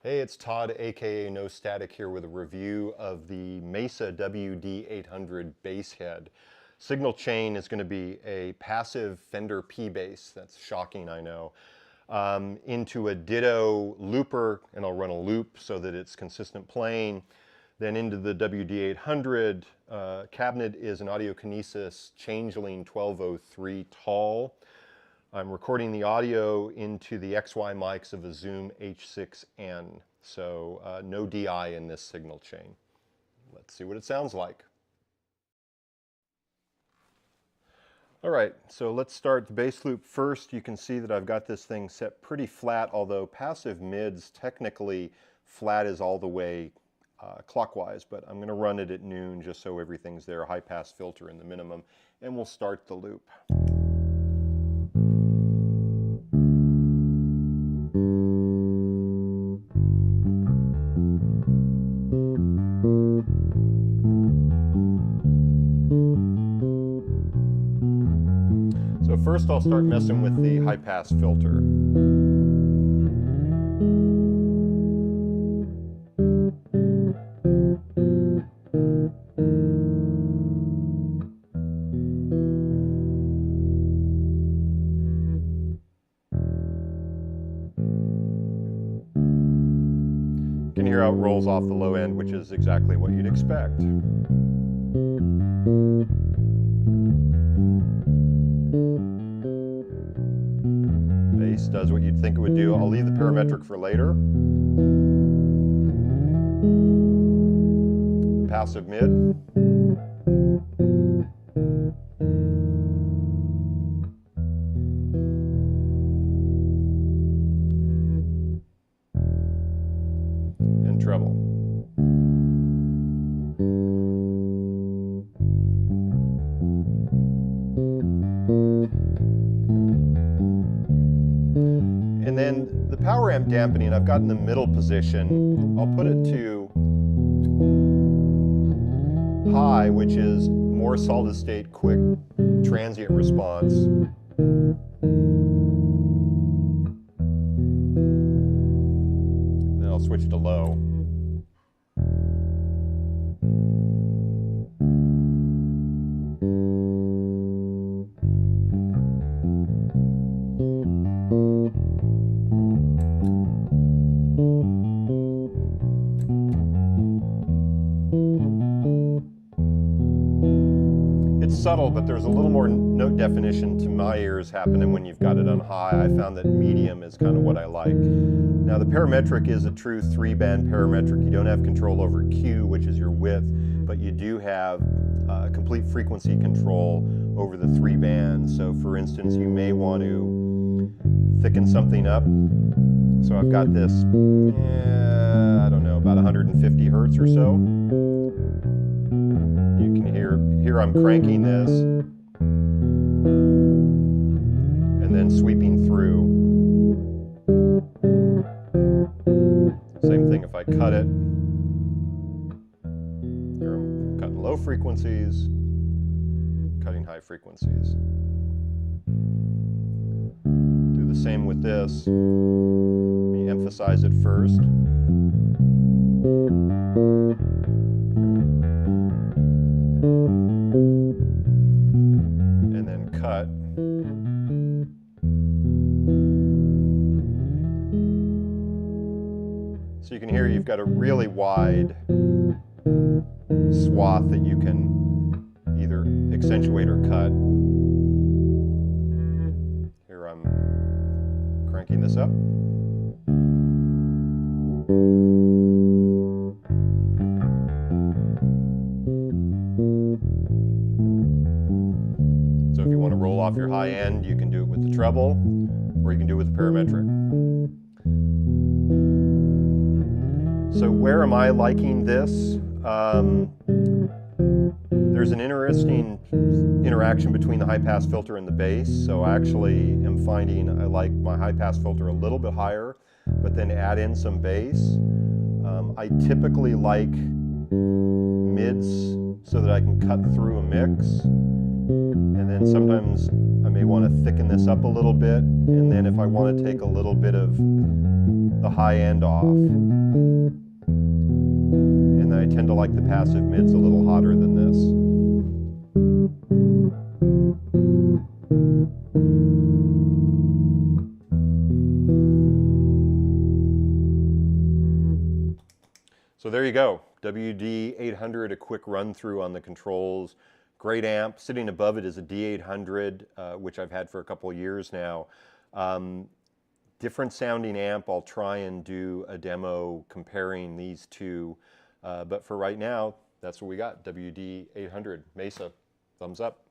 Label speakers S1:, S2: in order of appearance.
S1: Hey, it's Todd, aka No Static, here with a review of the Mesa WD800 bass head. Signal chain is going to be a passive Fender P bass, that's shocking, I know, into a ditto looper, and I'll run a loop so that it's consistent playing. Then into the WD800 cabinet is an Audiokinesis Changeling 1203 tall. I'm recording the audio into the XY mics of a Zoom H6N, so no DI in this signal chain. Let's see what it sounds like. All right, so let's start the bass loop first. You can see that I've got this thing set pretty flat, although passive mids, technically flat is all the way clockwise, but I'm going to run it at noon just so everything's there, high pass filter in the minimum, and we'll start the loop. So first I'll start messing with the high pass filter. You can hear how it rolls off the low end, which is exactly what you'd expect. Bass does what you'd think it would do. I'll leave the parametric for later. The passive mid. And treble. And then the power amp dampening I've got in the middle position. I'll put it to high, which is more solid state, quick, transient response. Then I'll switch to low. It's subtle, but there's a little more note definition to my ears happening when you've got it on high. I found that medium is kind of what I like. Now the parametric is a true 3-band parametric. You don't have control over Q, which is your width, but you do have complete frequency control over the 3 bands. So for instance, you may want to thicken something up. So I've got this, I don't know, about 150 hertz or so. You can hear I'm cranking this and then sweeping through. Same thing if I cut it. Here I'm cutting low frequencies, cutting high frequencies. Do the same with this. Let me emphasize it first. And then cut. So you can hear you've got a really wide swath that you can either accentuate or cut. Here I'm cranking this up. So if you want to roll off your high end, you can do it with the treble, or you can do it with the parametric. So where am I liking this? There's an interesting interaction between the high pass filter and the bass. So I actually am finding I like my high pass filter a little bit higher, but then add in some bass. I typically like mids so that I can cut through a mix. And then sometimes I may want to thicken this up a little bit. And then if I want to take a little bit of the high end off. And then I tend to like the passive mids a little hotter than this. So there you go, WD800, a quick run through on the controls. Great amp. Sitting above it is a D800, which I've had for a couple of years now. Different sounding amp. I'll try and do a demo comparing these two. But for right now, that's what we got, WD800. Mesa, thumbs up.